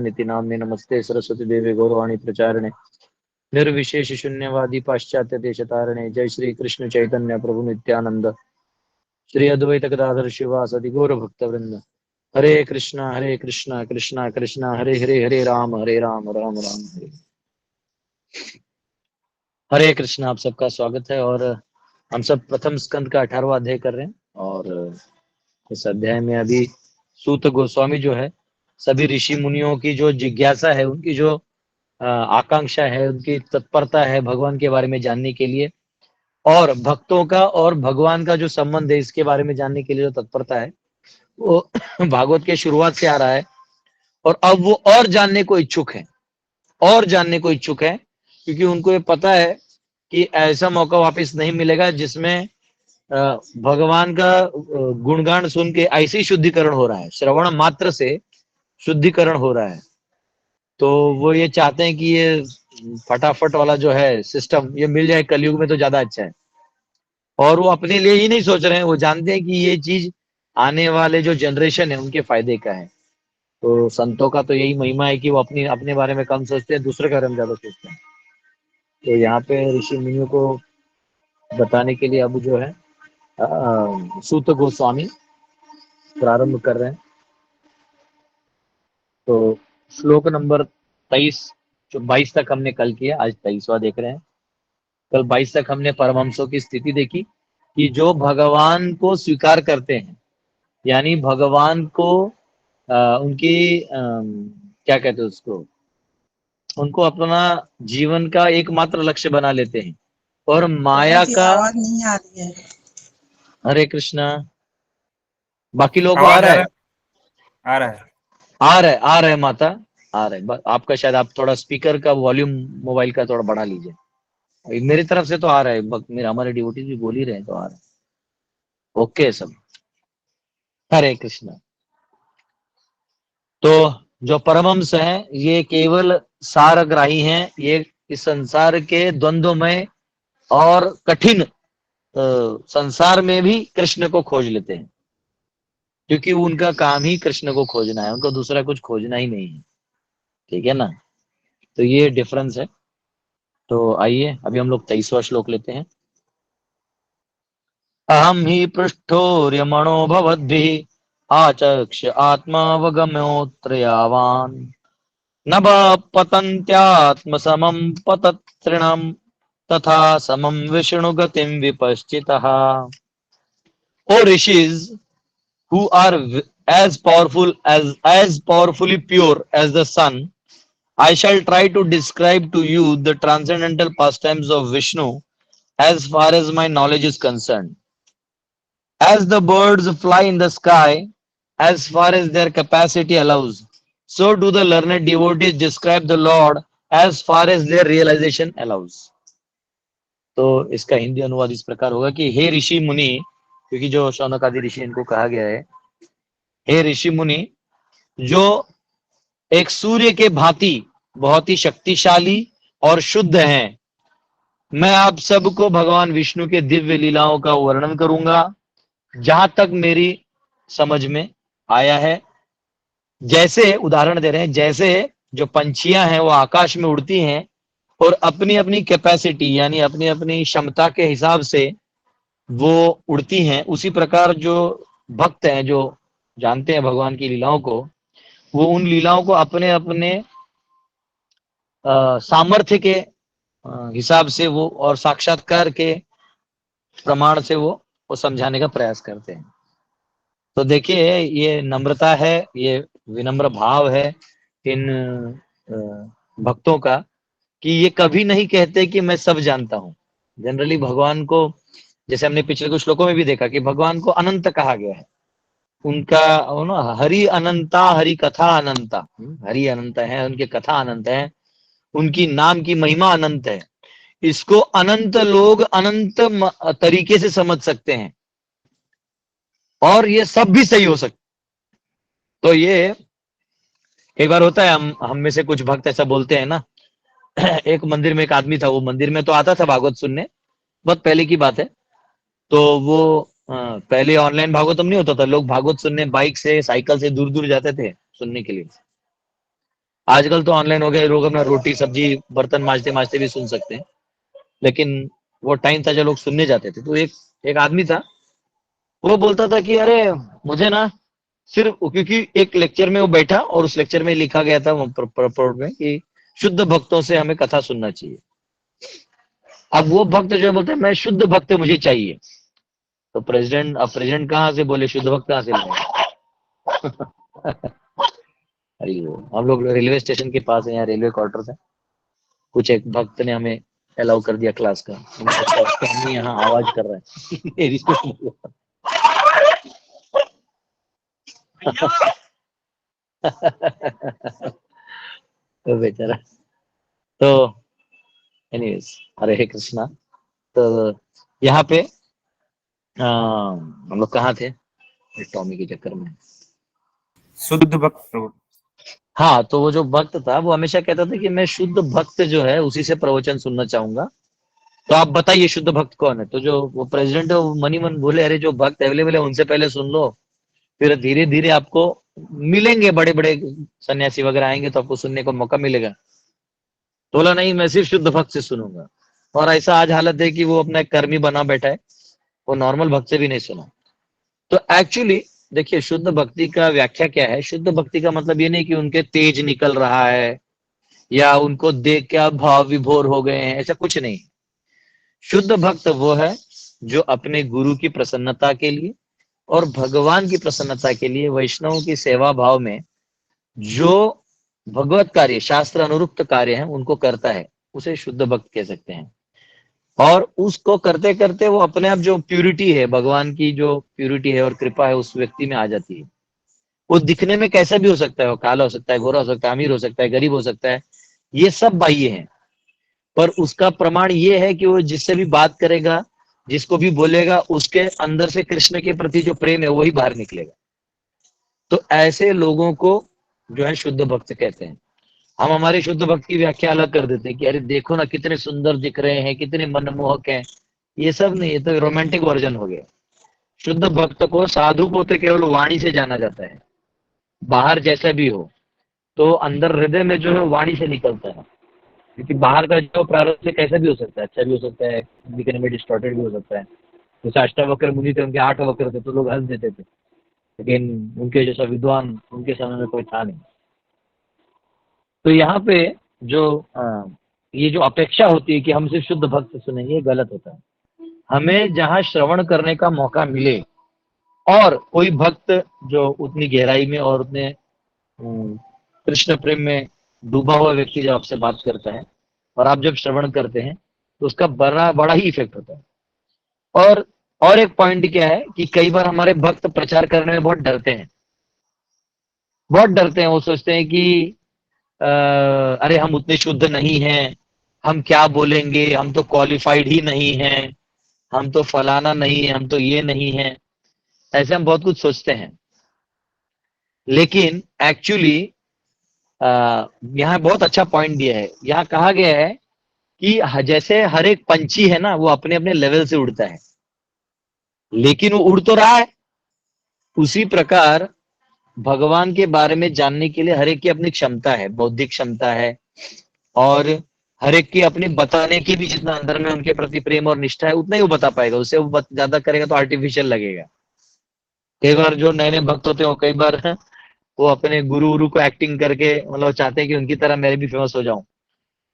नीति नामने नमस्ते सरस्वती देवे गौरवाणी प्रचारणे निर्विशेष शून्यवादी पाश्चात्य देशतारणे। जय श्री कृष्ण चैतन्य प्रभु नित्यानंद श्री अद्वैत गदाधर शिवासदि गौर भक्त वृंद। हरे कृष्णा कृष्णा कृष्णा हरे हरे, हरे राम राम राम हरे। हरे कृष्ण। आप सबका स्वागत है और हम सब प्रथम स्कंद का 18वां अध्याय कर रहे हैं और इस अध्याय में अभी सूत गोस्वामी जो है सभी ऋषि मुनियों की जो जिज्ञासा है, उनकी जो आकांक्षा है, उनकी तत्परता है भगवान के बारे में जानने के लिए और भक्तों का और भगवान का जो संबंध है इसके बारे में जानने के लिए जो तत्परता है वो भागवत के शुरुआत से आ रहा है। और अब वो और जानने को इच्छुक है, और जानने को इच्छुक है, क्योंकि उनको ये पता है कि ऐसा मौका वापस नहीं मिलेगा जिसमें भगवान का गुणगान सुन के ऐसे ही शुद्धिकरण हो रहा है, श्रवण मात्र से शुद्धिकरण हो रहा है। तो वो ये चाहते हैं कि ये फटाफट वाला जो है सिस्टम ये मिल जाए कलयुग में तो ज्यादा अच्छा है। और वो अपने लिए ही नहीं सोच रहे हैं, वो जानते हैं कि ये चीज आने वाले जो जनरेशन है उनके फायदे का है। तो संतों का तो यही महिमा है कि वो अपनी अपने बारे में कम सोचते हैं, दूसरे के बारे में ज्यादा सोचते हैं। तो यहाँ पे ऋषि मुनियों को बताने के लिए अब जो है सूत गोस्वामी प्रारंभ कर रहे हैं। तो श्लोक नंबर 23, जो 22 तक हमने कल किया, आज 23वां देख रहे हैं। कल 22 तक हमने परमहंसों की स्थिति देखी कि जो भगवान को स्वीकार करते हैं, यानी भगवान को उनकी क्या कहते हैं उसको, उनको अपना जीवन का एकमात्र लक्ष्य बना लेते हैं और माया का। आवाज नहीं आ रही है। हरे कृष्णा। बाकी लोगों को आ आवाज रहा है? आ रहा है आ रहा है माता, आ रहा है। आपका शायद आप थोड़ा स्पीकर का वॉल्यूम मोबाइल का थोड़ा बढ़ा लीजिए। मेरी तरफ से तो आ रहा है, मेरे हमारे डिवोटीज भी बोल ही रहे हैं तो आ रहा है। ओके सब। हरे कृष्णा। तो जो परमहंस हैं ये केवल सारग्राही हैं, ये इस संसार के द्वंद्वमय और कठिन संसार में भी कृष्ण को खोज लेते हैं, क्योंकि उनका काम ही कृष्ण को खोजना है, उनको दूसरा कुछ खोजना ही नहीं है। ठीक है ना? तो ये डिफरेंस है। तो आइए अभी हम लोग 23वां श्लोक लेते हैं। अहम ही पृष्ठोर्यमणो भवद्भिः आचक्ष आत्मावगम्योऽत्र यावान् न पतन्त्यात्मसमं पतत्रिणम् तथा समं विष्णुगतिं विपश्चितः। O rishis who are as powerfully pure as the sun, I shall try to describe to you the transcendental pastimes of Vishnu as far as my knowledge is concerned. As the birds fly in the sky, as far as their capacity allows, so do the learned devotees describe the Lord as far as their realization allows. तो इसका हिंदी अनुवाद इस प्रकार होगा कि हे ऋषि मुनि, क्योंकि जो शौनक आदि ऋषि इनको कहा गया है, हे ऋषि मुनि जो एक सूर्य के भांति बहुत ही शक्तिशाली और शुद्ध हैं, मैं आप सबको भगवान विष्णु के दिव्य लीलाओं का वर्णन करूंगा जहां तक मेरी समझ में आया है। जैसे उदाहरण दे रहे हैं, जैसे जो पंछियां हैं वो आकाश में उड़ती हैं और अपनी अपनी कैपेसिटी यानी अपनी अपनी क्षमता के हिसाब से वो उड़ती हैं, उसी प्रकार जो भक्त हैं जो जानते हैं भगवान की लीलाओं को, वो उन लीलाओं को अपने अपने सामर्थ्य के हिसाब से वो और साक्षात्कार के प्रमाण से वो समझाने का प्रयास करते हैं। तो देखिए ये नम्रता है, ये विनम्र भाव है इन भक्तों का कि ये कभी नहीं कहते कि मैं सब जानता हूं। जनरली भगवान को, जैसे हमने पिछले कुछ श्लोकों में भी देखा कि भगवान को अनंत कहा गया है। उनका ना हरि अनंता, हरि कथा अनंता, हरि अनंत है, उनके कथा अनंत है, उनकी नाम की महिमा अनंत है। इसको अनंत लोग अनंत तरीके से समझ सकते हैं और ये सब भी सही हो सकता। तो ये कई बार होता है, हम में से कुछ भक्त ऐसा बोलते हैं ना। एक मंदिर में एक आदमी था, वो मंदिर में तो आता था भागवत सुनने, बहुत पहले की बात है। तो वो पहले ऑनलाइन भागवतम नहीं होता था, लोग भागवत सुनने बाइक से साइकिल से दूर दूर जाते थे सुनने के लिए। आजकल तो ऑनलाइन हो गया, लोग अपना रोटी सब्जी बर्तन मांजते मांजते भी सुन सकते हैं, लेकिन वो टाइम था जब लोग सुनने जाते थे। तो एक एक आदमी था, वो बोलता था कि अरे मुझे ना सिर्फ, क्योंकि एक लेक्चर में वो बैठा और उस लेक्चर में लिखा गया था प्रपोर्ट में कि शुद्ध भक्तों से हमें कथा सुनना चाहिए। अब वो भक्त जो बोलते हैं मैं शुद्ध भक्त मुझे चाहिए, तो प्रेसिडेंट, अब प्रेसिडेंट कहाँ से बोले शुद्ध भक्त कहाँ से लाए? अरे वो हम लोग रेलवे स्टेशन के पास है, यहाँ रेलवे क्वार्टर है, कुछ एक भक्त ने हमें अलाउ कर दिया क्लास का, हम यहाँ आवाज कर रहा है मेरी तो बेचारा। तो एनीवेज, हरे कृष्णा। तो यहाँ पे हम लोग कहाँ थे टॉमी के चक्कर में? शुद्ध भक्त प्रभु। हाँ, तो वो जो भक्त था वो हमेशा कहता था कि मैं शुद्ध भक्त जो है उसी से प्रवचन सुनना चाहूंगा, तो आप बताइए शुद्ध भक्त कौन है? तो जो वो प्रेसिडेंट है वो मनी मन बोले अरे जो भक्त अवेलेबल है उनसे पहले सुन लो, फिर धीरे धीरे आपको मिलेंगे, बड़े बड़े सन्यासी वगैरह आएंगे तो आपको सुनने का मौका मिलेगा। तो बोला नहीं, मैं सिर्फ शुद्ध भक्त से सुनूंगा। और ऐसा आज हालत है कि वो अपना एक कर्मी बना बैठा है, वो नॉर्मल भक्त से भी नहीं सुना। तो एक्चुअली देखिए, शुद्ध भक्ति का व्याख्या क्या है? शुद्ध भक्ति का मतलब ये नहीं कि उनके तेज निकल रहा है या उनको देख के आप भाव विभोर हो गए हैं, ऐसा कुछ नहीं। शुद्ध भक्त वो है जो अपने गुरु की प्रसन्नता के लिए और भगवान की प्रसन्नता के लिए वैष्णवों की सेवा भाव में जो भगवत कार्य, शास्त्र अनुरुक्त कार्य है उनको करता है, उसे शुद्ध भक्त कह सकते हैं। और उसको करते करते वो अपने आप जो प्यूरिटी है, भगवान की जो प्यूरिटी है और कृपा है उस व्यक्ति में आ जाती है। वो दिखने में कैसा भी हो सकता है, वो काला हो सकता है, गोरा हो सकता है, अमीर हो सकता है, गरीब हो सकता है, ये सब बाह्य है। पर उसका प्रमाण ये है कि वो जिससे भी बात करेगा, जिसको भी बोलेगा, उसके अंदर से कृष्ण के प्रति जो प्रेम है वही बाहर निकलेगा। तो ऐसे लोगों को जो है शुद्ध भक्त कहते हैं। हम हमारे शुद्ध भक्त की व्याख्या अलग कर देते हैं कि अरे देखो ना कितने सुंदर दिख रहे हैं, कितने मनमोहक हैं। ये सब नहीं, ये तो रोमांटिक वर्जन हो गया। शुद्ध भक्त को, साधु को तो केवल वाणी से जाना जाता है, बाहर जैसा भी हो, तो अंदर हृदय में जो है वाणी से निकलता है। क्योंकि बाहर का जो प्रारंभ से कैसा भी हो सकता है, अच्छा भी हो सकता है, दिखने में डिस्टॉर्टेड भी हो सकता है। जैसे अष्टावक्र मुनि थे, उनके 8 वक्र थे तो लोग हंस देते थे, लेकिन उनके जैसा विद्वान उनके समय में कोई था नहीं। तो यहाँ पे जो ये जो अपेक्षा होती है कि हम सिर्फ शुद्ध भक्त सुनेंगे, ये गलत होता है। हमें जहाँ श्रवण करने का मौका मिले और कोई भक्त जो उतनी गहराई में और उतने कृष्ण प्रेम में डूबा हुआ व्यक्ति जब आपसे बात करता है और आप जब श्रवण करते हैं तो उसका बड़ा बड़ा ही इफेक्ट होता है। और एक पॉइंट क्या है कि कई बार हमारे भक्त प्रचार करने में बहुत डरते हैं, बहुत डरते हैं। वो सोचते हैं कि अरे हम उतने शुद्ध नहीं हैं, हम क्या बोलेंगे, हम तो क्वालिफाइड ही नहीं हैं, हम तो फलाना नहीं है, हम तो ये नहीं है। ऐसे हम बहुत कुछ सोचते हैं। लेकिन एक्चुअली यहाँ बहुत अच्छा पॉइंट दिया है। यहाँ कहा गया है कि जैसे हर एक पंछी है ना, वो अपने अपने लेवल से उड़ता है, लेकिन वो उड़ तो रहा है। उसी प्रकार भगवान के बारे में जानने के लिए हर एक की अपनी क्षमता है, बौद्धिक क्षमता है, और हर एक की अपनी बताने की भी, जितना अंदर में उनके प्रति प्रेम और निष्ठा है उतना ही वो बता पाएगा। उससे वो ज्यादा करेगा तो आर्टिफिशियल लगेगा। कई बार जो नए नए भक्त होते हैं वो कई बार वो अपने गुरु गुरु को एक्टिंग करके, मतलब चाहते हैं कि उनकी तरह मैं भी फेमस हो जाऊं,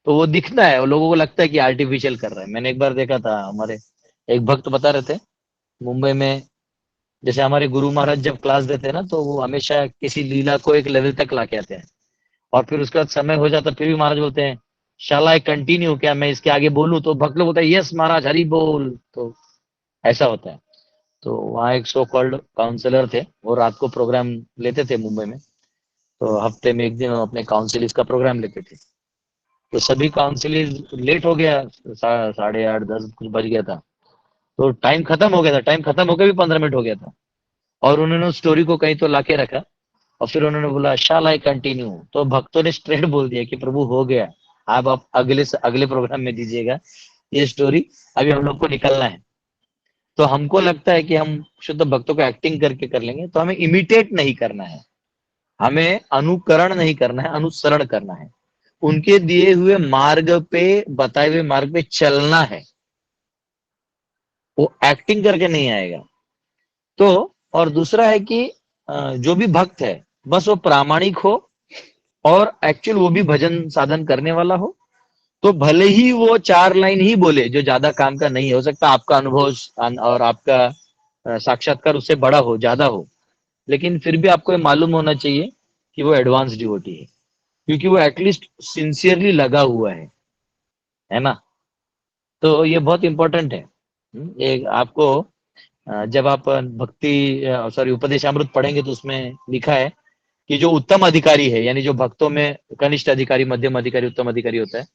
तो वो दिखना है, वो लोगों को लगता है कि आर्टिफिशियल कर रहा है। मैंने एक बार देखा था, हमारे एक भक्त बता रहे थे मुंबई में, जैसे हमारे गुरु महाराज जब क्लास देते हैं ना तो वो हमेशा किसी लीला को एक लेवल तक ला के आते हैं, और फिर उसके बाद समय हो जाता फिर भी महाराज बोलते हैं शाला आई कंटिन्यू, क्या मैं इसके आगे बोलूं? तो भक्त लोग बोलते हैं यस महाराज हरि बोल। तो ऐसा होता है। तो वहाँ एक सो कॉल्ड काउंसलर थे, वो रात को प्रोग्राम लेते थे मुंबई में। तो हफ्ते में एक दिन वो अपने काउंसिलिस का प्रोग्राम लेते थे। तो सभी काउंसिलिस लेट हो गया, 8:30 10 कुछ बज गया था। तो टाइम खत्म हो गया था, टाइम खत्म होकर भी 15 मिनट हो गया था, और उन्होंने उस स्टोरी को कहीं तो लाके रखा, और फिर उन्होंने बोला शाल आई कंटिन्यू। तो भक्तों ने स्ट्रेट बोल दिया कि प्रभु हो गया, अब आप अगले से अगले प्रोग्राम में दीजिएगा ये स्टोरी, अभी हम लोग को निकलना है। तो हमको लगता है कि हम शुद्ध भक्तों को एक्टिंग करके कर लेंगे, तो हमें इमिटेट नहीं करना है। हमें अनुकरण नहीं करना है, अनुसरण करना है। उनके दिए हुए मार्ग पे, बताए हुए मार्ग पे चलना है। वो एक्टिंग करके नहीं आएगा। तो और दूसरा है कि जो भी भक्त है बस वो प्रामाणिक हो और एक्चुअल वो भी भजन साधन करने वाला हो। तो भले ही वो 4 लाइन ही बोले जो ज्यादा काम का नहीं है, हो सकता है आपका अनुभव और आपका साक्षात्कार उससे बड़ा हो, ज्यादा हो, लेकिन फिर भी आपको ये मालूम होना चाहिए कि वो एडवांस डिवोटी है, क्योंकि वो एटलीस्ट सिंसियरली लगा हुआ है ना। तो ये बहुत इंपॉर्टेंट है। एक आपको जब आप भक्ति सॉरी उपदेशामृत पढ़ेंगे तो उसमें लिखा है कि जो उत्तम अधिकारी है, यानी जो भक्तों में कनिष्ठ अधिकारी, मध्यम अधिकारी, उत्तम अधिकारी होता है,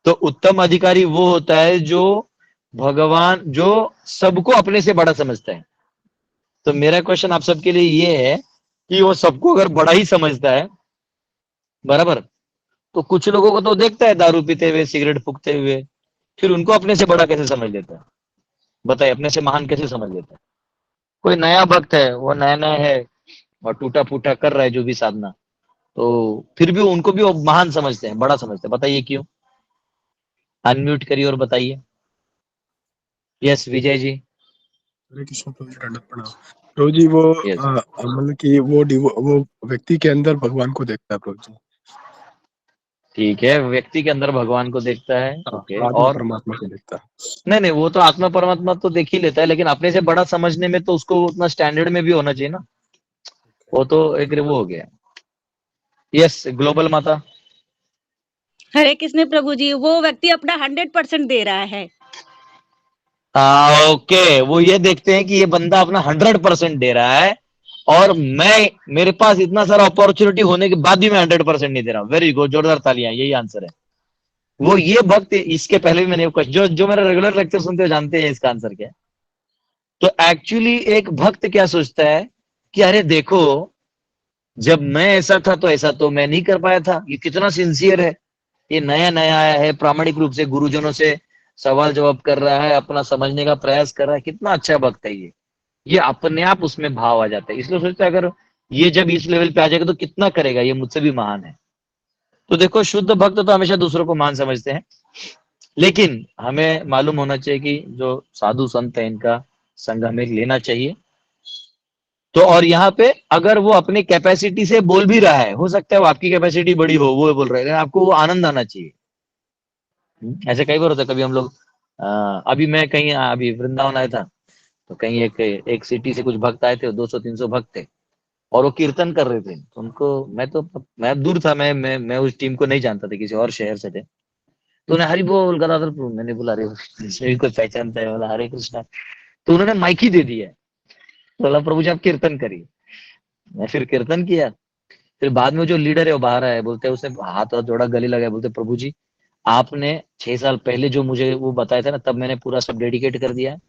तो उत्तम अधिकारी वो होता है जो भगवान, जो सबको अपने से बड़ा समझता है। तो मेरा क्वेश्चन आप सबके लिए ये है कि वो सबको अगर बड़ा ही समझता है, बराबर, तो कुछ लोगों को तो देखता है दारू पीते हुए, सिगरेट फूकते हुए, फिर उनको अपने से बड़ा कैसे समझ लेता है? बताइए, अपने से महान कैसे समझ लेता है? कोई नया भक्त है, वो नया नया है और टूटा फूटा कर रहा है जो भी साधना, तो फिर भी उनको भी वो महान समझते हैं, बड़ा समझते हैं। बताइए क्यों? अनम्यूट करिए और बताइए। यस विजय जी। हरे कृष्ण प्रभु जी, दंडवत प्रणाम। प्रभु जी वो यस, मतलब कि वो व्यक्ति के अंदर भगवान को देखता है प्रभु जी। ठीक है, व्यक्ति के अंदर भगवान को देखता है, ओके। आत्मा और परमात्मा को देखता है। नहीं नहीं, वो तो आत्मा परमात्मा तो देख ही लेता है, लेकिन अपने से बड़ा समझने में तो उसको उतना स्टैंडर्ड में भी होना चाहिए ना। वो तो एक वो हो गया। यस ग्लोबल माता। हरे कृष्ण प्रभु जी, वो व्यक्ति अपना 100% दे रहा है। ओके, वो ये देखते हैं कि ये बंदा अपना 100% दे रहा है और मेरे पास इतना सारा अपॉर्चुनिटी होने के बाद भी मैं 100% नहीं दे रहा हूँ। वेरी गुड, जोरदार तालियां, यही आंसर है। वो ये भक्त, इसके पहले भी मैंने जो जो मेरा रेगुलर लेक्चर सुनते हो जानते हैं इसका आंसर क्या है। तो एक्चुअली एक भक्त क्या सोचता है कि अरे देखो, जब मैं ऐसा था तो ऐसा तो मैं नहीं कर पाया था, ये कितना सिंसियर है, ये नया नया आया है, प्रामाणिक रूप से गुरुजनों से सवाल जवाब कर रहा है, अपना समझने का प्रयास कर रहा है, कितना अच्छा भक्त है ये अपने आप उसमें भाव आ जाता है। इसलिए सोचता है अगर ये जब इस लेवल पे आ जाएगा तो कितना करेगा, ये मुझसे भी महान है। तो देखो, शुद्ध भक्त तो हमेशा दूसरों को महान समझते हैं, लेकिन हमें मालूम होना चाहिए कि जो साधु संत है इनका संग हमें लेना चाहिए। तो और यहाँ पे अगर वो अपनी कैपेसिटी से बोल भी रहा है, हो सकता है वो आपकी कैपेसिटी बड़ी हो, वो बोल रहे हैं, आपको वो आनंद आना चाहिए। ऐसे कई बार होता है, कभी हम लोग अभी मैं कहीं अभी वृंदावन आया था, तो कहीं एक सिटी से कुछ भक्त आए थे, 200-300 भक्त थे और वो कीर्तन कर रहे थे। तो उनको मैं दूर था, मैं उस टीम को नहीं जानता था, किसी और शहर से थे। तो उन्हें हरि बोल गदाधर प्रभु, मैंने बोला अरे इसमें भी कोई पहचानता है? बोला हरे कृष्णा। तो उन्होंने माइक ही दे दिया, बोला प्रभु जी आप कीर्तन करिए। मैं फिर कीर्तन किया। फिर बाद में जो लीडर है वो बाहर आया, बोलते हैं, उसने हाथ हाथ जोड़ा, गले लगाया, बोलते प्रभु जी आपने 6 साल पहले जो मुझे वो बताया था ना, तब मैंने पूरा सब डेडिकेट कर दिया है,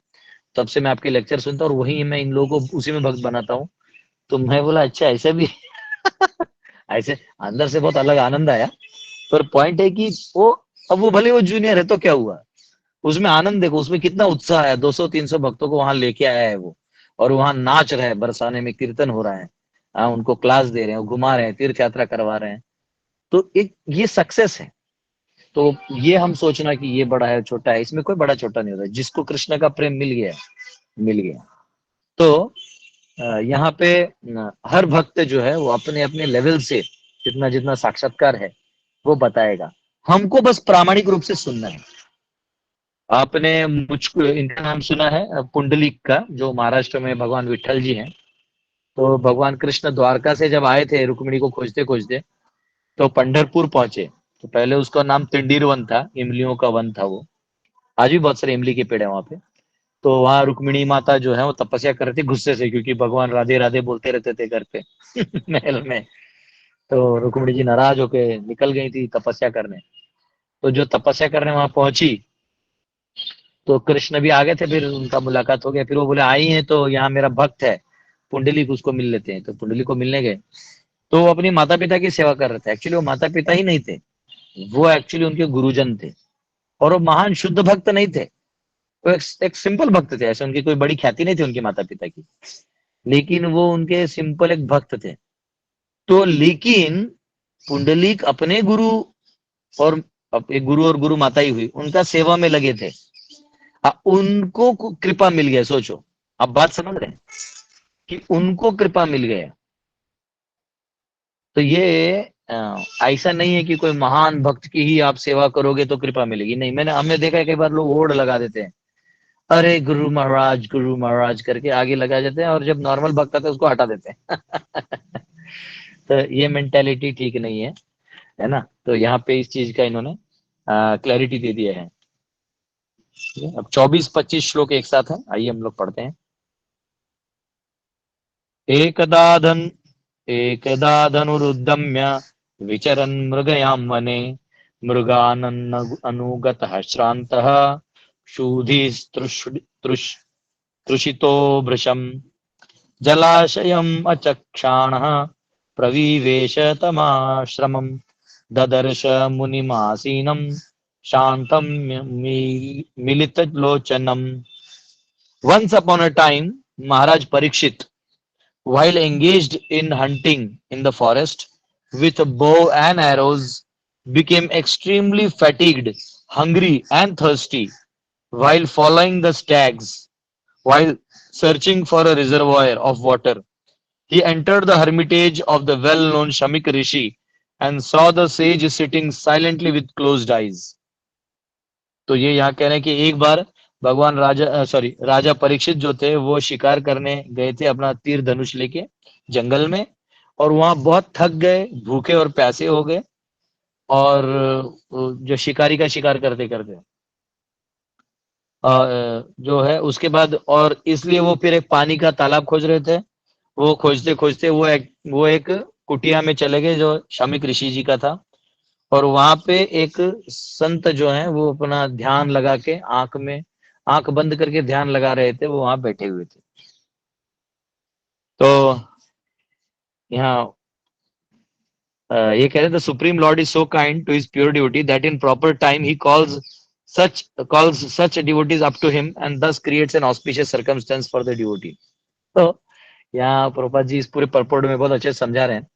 तब से मैं आपके लेक्चर सुनता हूँ और वही मैं इन लोगों को उसी में भक्त बनाता हूँ। तो मैं बोला अच्छा ऐसे भी ऐसे अंदर से बहुत अलग आनंद आया। पर पॉइंट है कि वो, अब वो भले वो जूनियर है तो क्या हुआ, उसमें आनंद देखो, उसमें कितना उत्साह है, 200-300 भक्तों को वहां लेके आया है वो, और वहां नाच रहे हैं, बरसाने में कीर्तन हो रहा है, उनको क्लास दे रहे हैं, घुमा रहे हैं, तीर्थ यात्रा करवा रहे हैं। तो एक ये सक्सेस है। तो ये हम सोचना कि ये बड़ा है छोटा है, इसमें कोई बड़ा छोटा नहीं होता, जिसको कृष्ण का प्रेम मिल गया मिल गया। तो यहाँ पे हर भक्त जो है वो अपने अपने लेवल से जितना जितना साक्षात्कार है वो बताएगा, हमको बस प्रामाणिक रूप से सुनना है। आपने मुझको इनका नाम सुना है पुंडलिक का, जो महाराष्ट्र में भगवान विठल जी हैं। तो भगवान कृष्ण द्वारका से जब आए थे रुक्मिणी को खोजते खोजते, तो पंढरपुर पहुंचे। तो पहले उसका नाम तिंडीर वन था, इमलियों का वन था वो, आज भी बहुत सारे इमली के पेड़ है वहां पे। तो वहां रुक्मिणी माता जो है वो तपस्या कर रही थी गुस्से से, क्योंकि भगवान राधे राधे बोलते रहते थे घर पे महल में। तो रुक्मिणी जी नाराज होके निकल गई थी तपस्या करने। तो जो तपस्या करने वहां पहुंची, तो कृष्ण भी आ गए थे, फिर उनका मुलाकात हो गया। फिर वो बोले आई हैं तो यहाँ मेरा भक्त है पुंडलिक, उसको मिल लेते हैं। तो पुंडलिक को मिलने गए, तो वो अपनी माता पिता की सेवा कर रहे थे। एक्चुअली वो माता पिता ही नहीं थे, वो एक्चुअली उनके गुरुजन थे, और वो महान शुद्ध भक्त नहीं थे। वो एक सिंपल भक्त थे, ऐसे उनकी कोई बड़ी ख्याति नहीं थी उनके माता पिता की, लेकिन वो उनके सिंपल एक भक्त थे। तो लेकिन पुंडलीक अपने गुरु और एक गुरु और गुरु माता ही हुई, उनका सेवा में लगे थे। उनको कृपा मिल गया। सोचो, अब बात समझ रहे हैं कि उनको कृपा मिल गया। तो ये ऐसा नहीं है कि कोई महान भक्त की ही आप सेवा करोगे तो कृपा मिलेगी, नहीं। हमने देखा है कई बार लोग होड़ लगा देते हैं, अरे गुरु महाराज करके आगे लगा देते हैं, और जब नॉर्मल भक्त आता है उसको हटा देते हैं। तो ये मेंटेलिटी ठीक नहीं है ना। तो यहाँ पे इस चीज का इन्होंने क्लैरिटी दे दिया है। अब 24-25 श्लोक एक साथ है, आइए हम लोग पढ़ते हैं। एकदा धनुरुद्यम्य विचरन् मृगयां वने, मृगाननुगतः श्रान्तः क्षुधिस्तृषितो भृशम्, जलाशयम् अचक्षाणः प्रविवेश तमाश्रमम्, ददर्श मुनिमासीनं शांतं मिलितलोचनम्। Once upon a time, Maharaj Parikshit, while engaged in hunting in the forest with a bow and arrows, became extremely fatigued, hungry and thirsty while following the stags. While searching for a reservoir of water, he entered the hermitage of the well-known Shamik Rishi and saw the sage sitting silently with closed eyes. तो ये यहाँ कह रहे हैं कि एक बार भगवान राजा परीक्षित जो थे वो शिकार करने गए थे अपना तीर धनुष लेके जंगल में, और वहां बहुत थक गए, भूखे और प्यासे हो गए, और जो शिकारी का शिकार करते करते जो है उसके बाद, और इसलिए वो फिर एक पानी का तालाब खोज रहे थे। वो खोजते खोजते वो एक कुटिया में चले गए जो शामिक ऋषि जी का था, और वहां पे एक संत जो है वो अपना ध्यान लगा के आंख बंद करके ध्यान लगा रहे थे, वो वहां बैठे हुए थे। तो यहाँ ये कह रहे थे, supreme lord is so kind to his pure devotee that in proper time he calls such devotees up to him and thus creates an auspicious circumstance for the devotee। तो यहाँ प्रभुपाद जी इस पूरे परपोर्ट में बहुत अच्छे समझा रहे हैं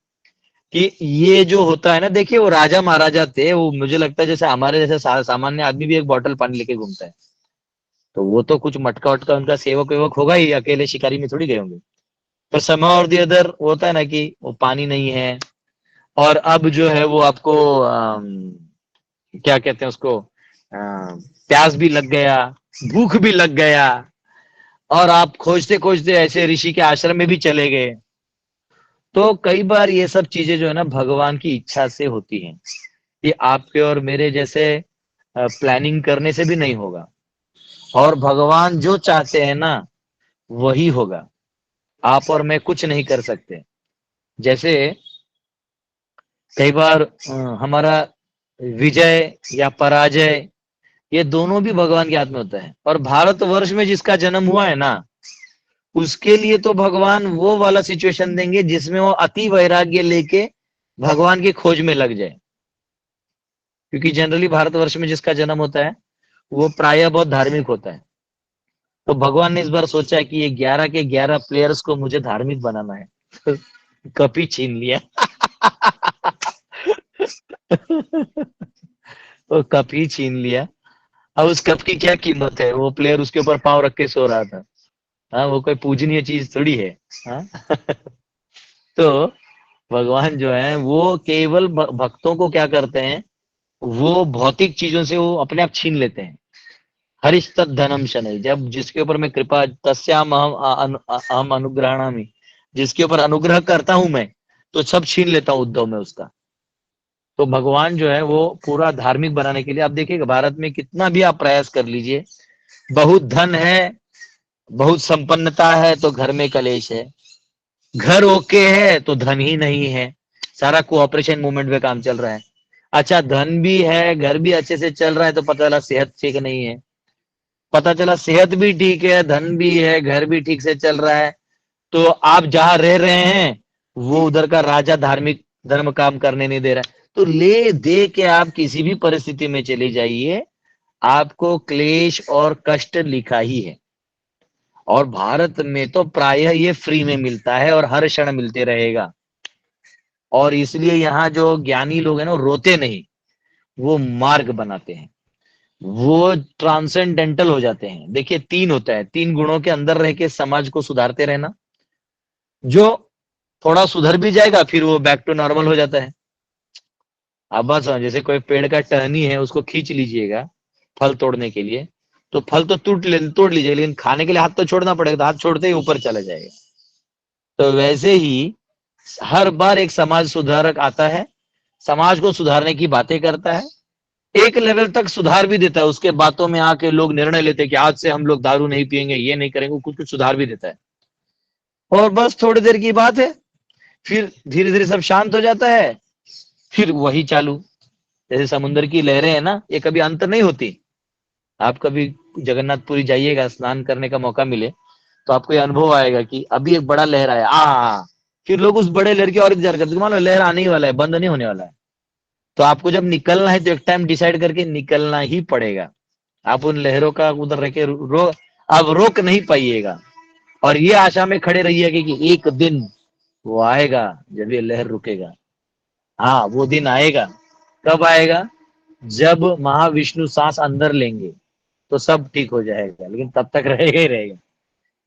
कि ये जो होता है ना, देखिए वो राजा महाराजा थे, वो मुझे लगता है जैसे हमारे जैसे सामान्य आदमी भी एक बोतल पानी लेके घूमता है, तो वो तो कुछ मटका वटका उनका सेवक वेवक होगा ही, अकेले शिकारी में थोड़ी गए होंगे। पर समय और दी अदर होता है ना कि वो पानी नहीं है, और अब जो है वो आपको क्या कहते हैं उसको, प्यास भी लग गया, भूख भी लग गया, और आप खोजते खोजते ऐसे ऋषि के आश्रम में भी चले गए। तो कई बार ये सब चीजें जो है ना भगवान की इच्छा से होती हैं, ये आपके और मेरे जैसे प्लानिंग करने से भी नहीं होगा, और भगवान जो चाहते हैं ना वही होगा, आप और मैं कुछ नहीं कर सकते। जैसे कई बार हमारा विजय या पराजय ये दोनों भी भगवान के हाथ में होता है, और भारतवर्ष में जिसका जन्म हुआ है ना उसके लिए तो भगवान वो वाला सिचुएशन देंगे जिसमें वो अति वैराग्य लेके भगवान की खोज में लग जाए, क्योंकि जनरली भारतवर्ष में जिसका जन्म होता है वो प्रायः बहुत धार्मिक होता है। तो भगवान ने इस बार सोचा कि ये 11 के 11 प्लेयर्स को मुझे धार्मिक बनाना है, तो कप ही छीन लिया। तो कप ही छीन लिया। अब उस कप की क्या कीमत है, वो प्लेयर उसके ऊपर पांव रख के सो रहा था। हाँ, वो कोई पूजनीय चीज थोड़ी है। हाँ? तो भगवान जो है वो केवल भक्तों को क्या करते हैं, वो भौतिक चीजों से वो अपने आप छीन लेते हैं। हरिस्तत् धनम शनै, जब जिसके ऊपर मैं कृपा तस्याम अहम अनुग्रहणामि, जिसके ऊपर अनुग्रह करता हूं मैं तो सब छीन लेता हूं उद्धव में उसका। तो भगवान जो है वो पूरा धार्मिक बनाने के लिए, आप देखिएगा भारत में कितना भी आप प्रयास कर लीजिए, बहुत धन है, बहुत संपन्नता है तो घर में कलेश है, घर ओके है तो धन ही नहीं है, सारा कोऑपरेशन मूवमेंट पे काम चल रहा है। अच्छा धन भी है, घर भी अच्छे से चल रहा है, तो पता चला सेहत ठीक नहीं है, पता चला सेहत भी ठीक है, धन भी है, घर भी ठीक से चल रहा है, तो आप जहां रह रहे हैं वो उधर का राजा धार्मिक धर्म काम करने नहीं दे रहा है। तो ले दे के आप किसी भी परिस्थिति में चले जाइए, आपको क्लेश और कष्ट लिखा ही है। और भारत में तो प्रायः ये फ्री में मिलता है और हर क्षण मिलते रहेगा। और इसलिए यहाँ जो ज्ञानी लोग हैं ना, वो रोते नहीं, वो मार्ग बनाते हैं, वो ट्रांसेंडेंटल हो जाते हैं। देखिए 3 होता है, 3 गुणों के अंदर रह के समाज को सुधारते रहना, जो थोड़ा सुधर भी जाएगा फिर वो बैक टू नॉर्मल हो जाता है। आप बात समझ, जैसे कोई पेड़ का टहनी है, उसको खींच लीजिएगा फल तोड़ने के लिए, तो फल तो तोड़ लीजिएगा, लेकिन खाने के लिए हाथ तो छोड़ना पड़ेगा, तो हाथ छोड़ते ही ऊपर चला जाएगा। तो वैसे ही हर बार एक समाज सुधारक आता है, समाज को सुधारने की बातें करता है, एक लेवल तक सुधार भी देता है, उसके बातों में आके लोग निर्णय लेते हैं कि आज से हम लोग दारू नहीं पिएंगे, ये नहीं करेंगे, कुछ कुछ सुधार भी देता है। और बस थोड़ी देर की बात है, फिर धीरे धीरे सब शांत हो जाता है, फिर वही चालू। जैसे समुद्र की लहरें हैं ना, ये कभी अंत नहीं होती। आप कभी जगन्नाथपुरी जाइएगा, स्नान करने का मौका मिले तो आपको ये अनुभव आएगा कि अभी एक बड़ा लहर आया, फिर लोग उस बड़े लहर की और इंतजार करते, मान लो लहर आने ही वाला है, बंद नहीं होने वाला है। तो आपको जब निकलना है तो एक टाइम डिसाइड करके निकलना ही पड़ेगा। आप उन लहरों का उधर रह के आप रोक नहीं पाइएगा, और ये आशा में खड़े रहिएगा कि एक दिन वो आएगा जब ये लहर रुकेगा। हाँ, वो दिन आएगा। कब आएगा? जब महाविष्णु सांस अंदर लेंगे तो सब ठीक हो जाएगा, लेकिन तब तक रहेगा ही रहेगा।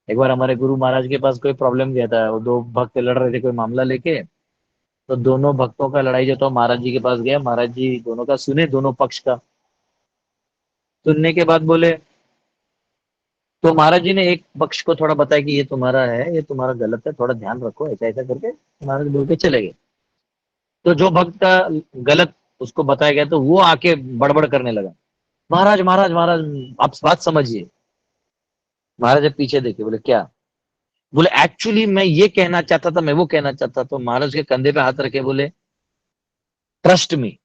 एक बार हमारे गुरु महाराज के पास कोई प्रॉब्लम गया था, वो 2 भक्त लड़ रहे थे कोई मामला लेके, तो दोनों भक्तों का लड़ाई जो था महाराज जी के पास गया, महाराज जी दोनों का सुने, दोनों पक्ष का सुनने के बाद बोले, तो महाराज जी ने एक पक्ष को थोड़ा बताया कि ये तुम्हारा है, ये तुम्हारा गलत है, थोड़ा ध्यान रखो, ऐसा ऐसा करके महाराज बोल के चले गए। तो जो भक्त का गलत उसको बताया गया, तो वो आके बड़बड़ करने लगा, महाराज महाराज महाराज आप बात समझिए। महाराज जब पीछे देखे, बोले क्या? बोले एक्चुअली मैं ये कहना चाहता था, मैं वो कहना चाहता था। तो महाराज के कंधे पे हाथ रखे बोले, trust me,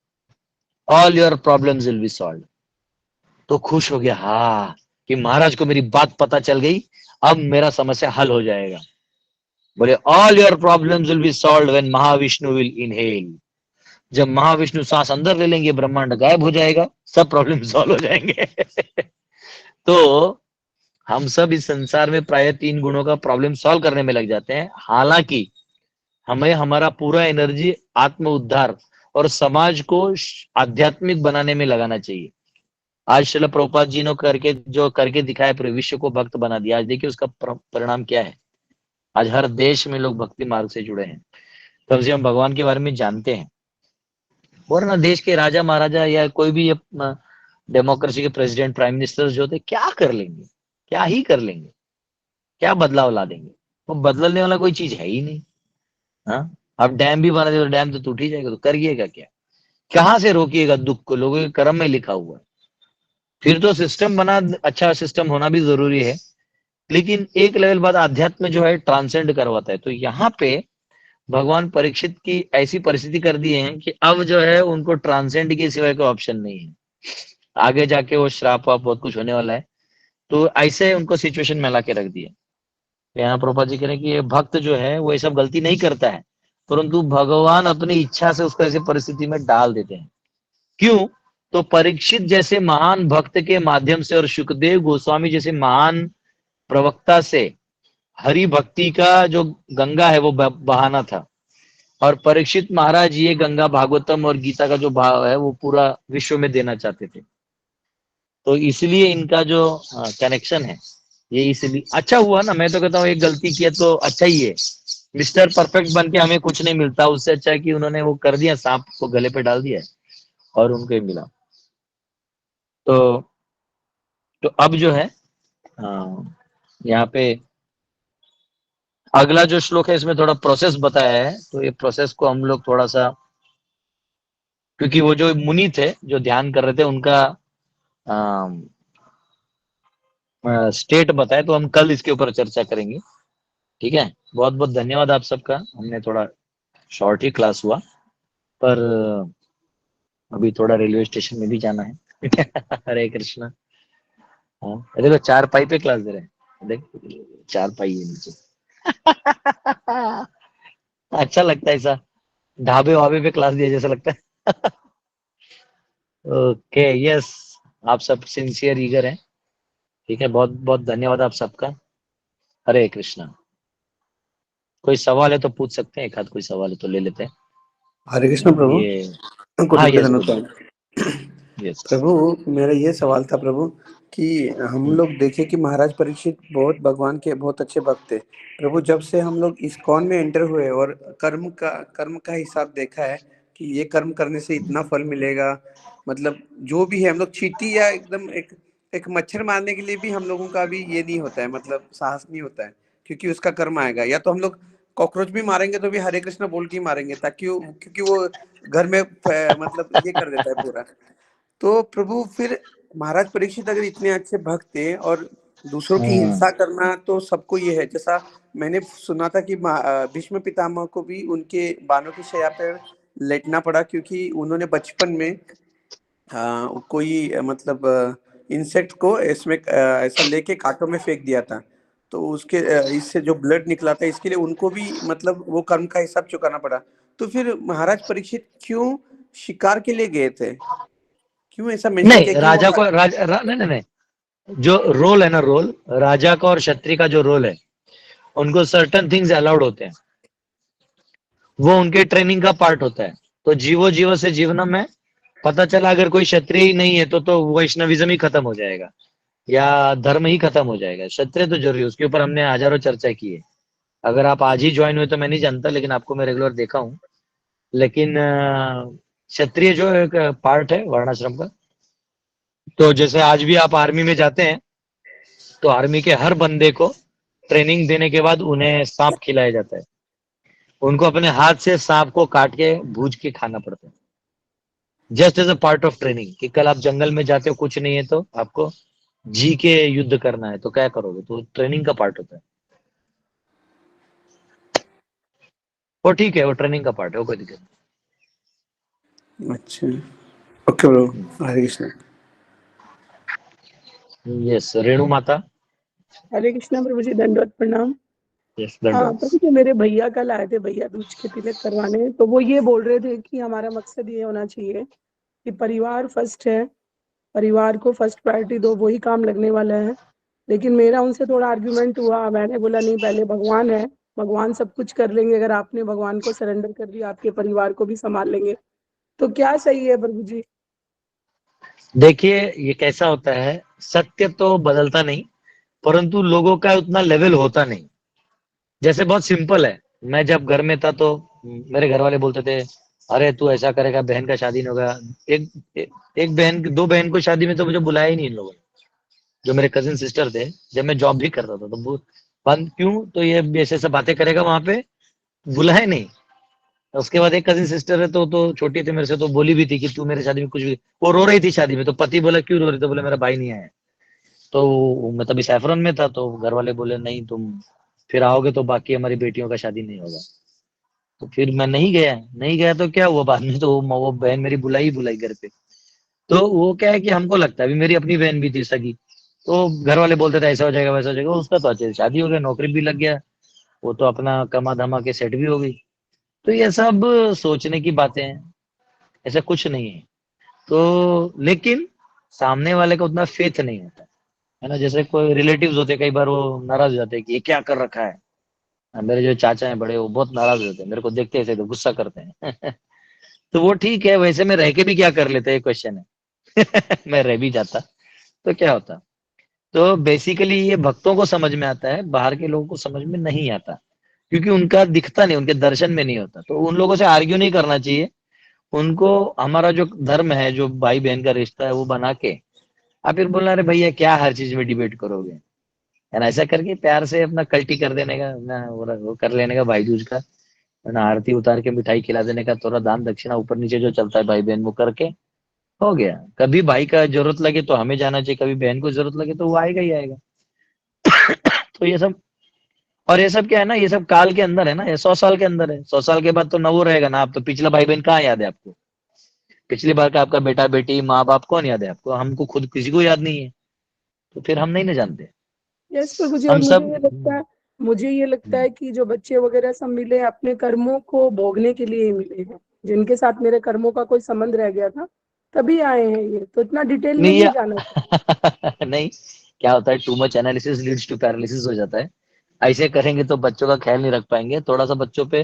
all your problems will be solve. तो खुश हो गया, हाँ, कि महाराज को मेरी बात पता चल गई, अब मेरा समस्या हल हो जाएगा। बोले all your problems will be solve when Mahavishnu will inhale. जब महाविष्णु सांस अंदर ले लेंगे, ब्रह्मांड गायब हो जाएगा, सब प्रॉब्लम सॉल्व हो जाएंगे। तो हम सब इस संसार में प्राय 3 गुणों का प्रॉब्लम सॉल्व करने में लग जाते हैं। हालांकि हमें हमारा पूरा एनर्जी आत्म उद्धार और समाज को आध्यात्मिक बनाने में लगाना चाहिए। आज श्रील प्रभुपाद जी ने करके दिखाया, पूरे विश्व को भक्त बना दिया। आज देखिए उसका परिणाम क्या है। आज हर देश में लोग भक्ति मार्ग से जुड़े हैं, कम से कम भगवान के बारे में जानते हैं। और ना देश के राजा महाराजा या कोई भी डेमोक्रेसी के प्रेसिडेंट प्राइम मिनिस्टर जो थे, क्या कर लेंगे? क्या ही कर लेंगे? क्या बदलाव ला देंगे? वो बदलने वाला कोई चीज है ही नहीं। हाँ, अब डैम भी बना दे तो डैम तो टूट ही जाएगा, तो करिएगा क्या? कहाँ से रोकिएगा दुख को? लोगों के कर्म में लिखा हुआ है। फिर तो सिस्टम बना, अच्छा सिस्टम होना भी जरूरी है, लेकिन एक लेवल बाद अध्यात्म जो है ट्रांसेंड करवाता है। तो यहाँ पे भगवान परीक्षित की ऐसी परिस्थिति कर दी है कि अब जो है उनको ट्रांसेंड के सिवाय कोई ऑप्शन नहीं है। आगे जाके वो श्राप वाप बहुत कुछ होने वाला है, तो ऐसे उनको सिचुएशन में ला के रख दिया। यहाँ प्रभुपाद जी कह रहे हैं कि ये भक्त जो है वो ये सब गलती नहीं करता है, परंतु भगवान अपनी इच्छा से उसको ऐसी परिस्थिति में डाल देते हैं। क्यों? तो परीक्षित जैसे महान भक्त के माध्यम से और सुखदेव गोस्वामी जैसे महान प्रवक्ता से हरि भक्ति का जो गंगा है वो बहाना था, और परीक्षित महाराज ये गंगा भागवतम और गीता का जो भाव है वो पूरा विश्व में देना चाहते थे। तो इसलिए इनका जो कनेक्शन है, ये इसलिए अच्छा हुआ ना। मैं तो कहता हूँ एक गलती किया तो अच्छा ही है। मिस्टर परफेक्ट बन के हमें कुछ नहीं मिलता, उससे अच्छा है कि उन्होंने वो कर दिया, सांप को गले पे डाल दिया और उनको ही मिला। तो अब जो है यहाँ पे अगला जो श्लोक है, इसमें थोड़ा प्रोसेस बताया है। तो ये प्रोसेस को हम लोग थोड़ा सा, क्योंकि वो जो मुनि थे जो ध्यान कर रहे थे, उनका स्टेट बताए, तो हम कल इसके ऊपर चर्चा करेंगे। ठीक है, बहुत बहुत धन्यवाद आप सबका। हमने थोड़ा शॉर्ट ही क्लास हुआ, पर अभी थोड़ा रेलवे स्टेशन में भी जाना है। हरे कृष्णा। हाँ, देखो 4 पाई पे क्लास दे रहे हैं, देख 4 पाई है नीचे। अच्छा लगता है ऐसा, ढाबे वाबे पे क्लास दिया जैसा लगता है। ओके, यस, आप सब सिंसियर ईगर हैं। ठीक है, बहुत बहुत धन्यवाद आप सबका। हरे कृष्णा। कोई सवाल है तो पूछ सकते हैं, एक आध कोई सवाल है तो ले लेते हैं। हरे कृष्ण प्रभु। ये कोटि हाँ कोटि यस धन्यवाद यस प्रभु। मेरा ये सवाल था प्रभु कि हम लोग देखे कि महाराज परीक्षित बहुत भगवान के बहुत अच्छे भक्त थे प्रभु। जब से हम लोग इस्कॉन में एंटर हुए और कर्म का हिसाब देखा है कि ये कर्म करने से इतना फल मिलेगा, मतलब जो भी है हम लोग चींटी या एकदम एक एक मच्छर मारने के लिए भी हम लोगों का अभी ये नहीं होता है, मतलब साहस नहीं होता है, क्योंकि उसका कर्म आएगा। या तो हम लोग कॉकरोच भी मारेंगे तो भी हरे कृष्ण बोल के ही मारेंगे, ताकि क्योंकि वो घर में मतलब ये कर देता है पूरा। तो प्रभु फिर महाराज परीक्षित अगर इतने अच्छे भक्त थे और दूसरों की हिंसा करना तो सबको ये है, जैसा मैंने सुना था कि भीष्म पितामह को भी उनके बाणों की शैया पर लेटना पड़ा, क्योंकि उन्होंने बचपन में कोई मतलब इंसेक्ट को इसमें ऐसा लेके कांटों में फेंक दिया था। तो उसके इससे जो ब्लड निकला था, इसके लिए उनको भी मतलब वो कर्म का हिसाब चुकाना पड़ा। तो फिर महाराज परीक्षित क्यों शिकार के लिए गए थे? क्यों ऐसा मेंशन किया नहीं कि वो राजा को नहीं नहीं नहीं, जो रोल है ना, रोल राजा का और क्षत्रिय का जो रोल है, उनको सर्टन थिंग्स अलाउड होते हैं, वो उनके ट्रेनिंग का पार्ट होता है। तो जीवो जीवो से जीवनम में पता चला अगर कोई क्षत्रिय ही नहीं है तो वैष्णविज्म ही खत्म हो जाएगा या धर्म ही खत्म हो जाएगा। क्षत्रिय तो जरूरी है, उसके ऊपर हमने हजारों चर्चा की है। अगर आप आज ही ज्वाइन हुए तो मैं नहीं जानता, लेकिन आपको मैं रेगुलर देखा हूँ। लेकिन क्षत्रिय जो एक पार्ट है वर्णाश्रम का। तो जैसे आज भी आप आर्मी में जाते हैं तो आर्मी के हर बंदे को ट्रेनिंग देने के बाद उन्हें सांप खिलाया जाता है। उनको अपने हाथ से सांप को काट के भूज के खाना पड़ता है, just as a part of training. कि कल आप जंगल में जाते हो, कुछ नहीं है तो आपको जी के युद्ध करना है, तो क्या करोगे? तो ट्रेनिंग का पार्ट होता है। वो ठीक है, वो ट्रेनिंग का पार्ट है, वो कोई दिक्कत अच्छा, ओके ब्रो, हरे कृष्ण। नहीं। यस रेणु माता। हरे कृष्णा प्रभु जी, दंडवत प्रणाम। यस हाँ दंडवत। प्रभु जी, मेरे भैया कल आए थे, भैया दूज के तिलक करवाने। तो वो ये बोल रहे थे कि हमारा मकसद ये होना चाहिए कि परिवार फर्स्ट है, परिवार को फर्स्ट प्रायोरिटी दो, वही काम लगने वाला है। लेकिन मेरा उनसे थोड़ा आर्ग्यूमेंट हुआ। मैंने बोला नहीं, पहले भगवान है, भगवान सब कुछ कर लेंगे। अगर आपने भगवान को सरेंडर कर दिया, आपके परिवार को भी संभाल लेंगे। तो क्या सही है प्रभु जी? देखिए ये कैसा होता है, सत्य तो बदलता नहीं, परंतु लोगों का उतना लेवल होता नहीं। जैसे बहुत सिंपल है, मैं जब घर में था तो मेरे घर वाले बोलते थे अरे तू ऐसा करेगा, बहन का शादी नहीं होगा। एक बहन, दो बहन को शादी में तो मुझे बुलाया ही नहीं इन लोगों ने, जो मेरे कजिन सिस्टर थे। जब मैं जॉब भी करता था तो बंद क्यों, तो ये ऐसे ऐसे बातें करेगा, वहां पे बुलाया नहीं। उसके बाद एक कजिन सिस्टर है तो छोटी थी मेरे से, तो बोली भी थी कि तू मेरे शादी में कुछ भी, वो रो रही थी शादी में, तो पति बोला क्यों रो रही? तो बोले मेरा भाई नहीं आया। तो मैं तभी सैफरन में था, तो घर वाले बोले नहीं तुम फिर आओगे तो बाकी हमारी बेटियों का शादी नहीं होगा। तो फिर मैं नहीं गया तो क्या हुआ बाद में, तो वो बहन मेरी बुलाई घर पे। तो वो क्या है कि हमको लगता है, अभी मेरी अपनी बहन भी थी सगी, तो घर वाले बोलते थे ऐसा हो जाएगा वैसा हो जाएगा। उसका तो अच्छे से शादी हो गया, नौकरी भी लग गया, वो तो अपना कमा धमा के सेट भी हो गई। तो ये सब सोचने की बातें हैं, ऐसा कुछ नहीं है। तो लेकिन सामने वाले का उतना फेथ नहीं होता है ना। जैसे कोई रिलेटिव्स होते हैं, कई बार वो नाराज हो जाते हैं कि ये क्या कर रखा है। मेरे जो चाचा हैं बड़े, वो बहुत नाराज हो जाते हैं, मेरे को देखते ऐसे तो गुस्सा करते हैं। तो वो ठीक है, वैसे में रह के भी क्या कर लेते हैं, क्वेश्चन है। मैं रह भी जाता तो क्या होता। तो बेसिकली ये भक्तों को समझ में आता है, बाहर के लोगों को समझ में नहीं आता, क्योंकि उनका दिखता नहीं, उनके दर्शन में नहीं होता। तो उन लोगों से आर्ग्यू नहीं करना चाहिए उनको। हमारा जो धर्म है, जो भाई बहन का रिश्ता है, वो बना के आप फिर बोलना अरे भैया क्या हर चीज में डिबेट करोगे, है ना। ऐसा करके प्यार से अपना कल्टी कर देने का ना, वो कर लेने का भाई दूज का, है ना। आरती उतार के मिठाई खिला देने का, थोड़ा दान दक्षिणा ऊपर नीचे जो चलता है भाई बहन, वो करके हो गया। कभी भाई का जरूरत लगे तो हमें जाना चाहिए, कभी बहन को जरूरत लगे तो वो आएगा ही आएगा। तो ये सब, और ये सब क्या है ना, ये सब काल के अंदर है ना, ये 100 साल के अंदर है। 100 साल के बाद तो न वो रहेगा ना। आप तो पिछला भाई बहन कहाँ याद है आपको? पिछली बार का आपका बेटा बेटी माँ बाप कौन याद है आपको? हमको खुद किसी को याद नहीं है, तो फिर हम नहीं ना जानते। यस प्रभु जी। और हम सब मुझे ये लगता है कि जो बच्चे वगैरह सब मिले, अपने कर्मों को भोगने के लिए ही मिले हैं। जिनके साथ मेरे कर्मों का कोई संबंध रह गया था तभी आए हैं ये, तो इतना डिटेल में नहीं नहीं जाना चाहिए। नहीं, क्या होता है, too much analysis leads to paralysis हो जाता है। ऐसे करेंगे तो बच्चों का ख्याल नहीं रख पाएंगे। थोड़ा सा बच्चों पे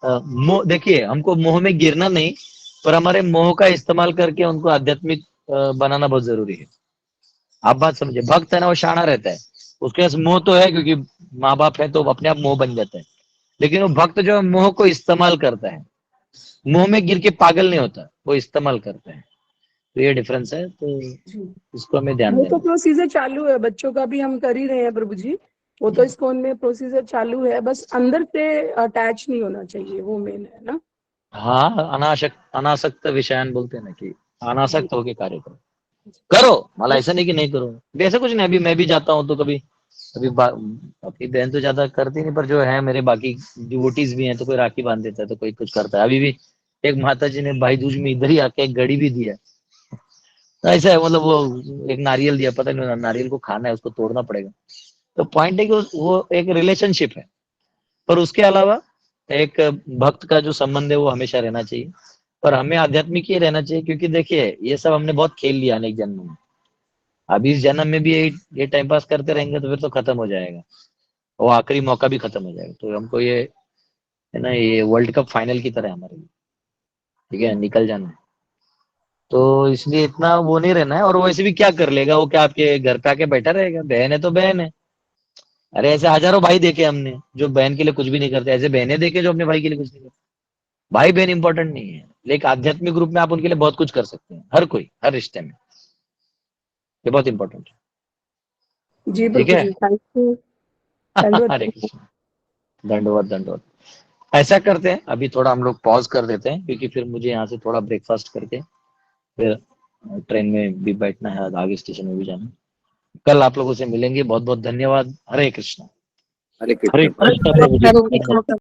मोह, देखिए हमको मोह में गिरना नहीं, पर हमारे मोह का इस्तेमाल करके उनको आध्यात्मिक बनाना बहुत जरूरी है। आप बात समझे, भक्त है ना वो शाना रहता है, उसके पास मोह तो है क्योंकि माँ बाप है तो अपने आप मोह बन जाता है, लेकिन वो भक्त जो है मोह को इस्तेमाल करता है, मोह में गिर के पागल नहीं होता, वो इस्तेमाल करता है। तो ये डिफरेंस है, तो इसको हमें ध्यान वो तो देना। प्रोसीजर चालू है, बच्चों का भी हम कर ही रहे हैं प्रभु जी, वो तो इस्कॉन में प्रोसीजर चालू है, बस अंदर से अटैच नहीं होना चाहिए, वो मेन है ना। हाँ, अनासक्त विषयान बोलते हैं ना, कि अनासक्त होके कार्य करो, करो, मतलब ऐसा नहीं कि नहीं करो, ऐसा कुछ नहीं। अभी मैं भी जाता हूँ तो कभी अभी अपनी बहन तो ज्यादा करती नहीं, पर जो है मेरे बाकी डिवोटीज भी हैं, तो कोई राखी बांध देता है, तो कोई कुछ करता है। अभी भी एक माता जी ने भाई दूज में इधर ही आके एक घड़ी भी दिया, तो ऐसा है, मतलब वो एक नारियल दिया, पता नहीं नारियल को खाना है, उसको तोड़ना पड़ेगा। तो पॉइंट है कि वो एक रिलेशनशिप है, पर उसके अलावा एक भक्त का जो संबंध है वो हमेशा रहना चाहिए, पर हमें आध्यात्मिक ही रहना चाहिए, क्योंकि देखिए ये सब हमने बहुत खेल लिया अनेक जन्म में, अभी इस जन्म में भी ये टाइम पास करते रहेंगे तो फिर तो खत्म हो जाएगा, वो आखिरी मौका भी खत्म हो जाएगा। तो हमको ये है ना, ये वर्ल्ड कप फाइनल की तरह है हमारे लिए, ठीक है, निकल जाना है, तो इसलिए इतना वो नहीं रहना है। और वैसे भी क्या कर लेगा वो, क्या आपके घर पे आके बैठा रहेगा? बहन है तो बहन है। अरे ऐसे हजारों भाई देखे हमने जो बहन के लिए कुछ भी नहीं करते, ऐसे बहनें देखे जो अपने भाई के लिए कुछ नहीं करते। भाई बहन इंपॉर्टेंट नहीं है, लेकिन आध्यात्मिक रूप में आप उनके लिए बहुत कुछ कर सकते हैं, हर कोई, हर रिश्ते में, ये बहुत इंपॉर्टेंट है। जी ठीक प्रभु है। जी, थैंक यू। हरे कृष्ण, दंडवत दंडवत। ऐसा करते हैं, अभी थोड़ा हम लोग पॉज कर देते हैं, क्योंकि फिर मुझे यहाँ से थोड़ा ब्रेकफास्ट करके फिर ट्रेन में भी बैठना है, आगे स्टेशन में भी जाना है। कल आप लोगों से मिलेंगे, बहुत बहुत धन्यवाद। हरे कृष्णा। हरे हरे कृष्ण। कृष्णा प्रभु जी।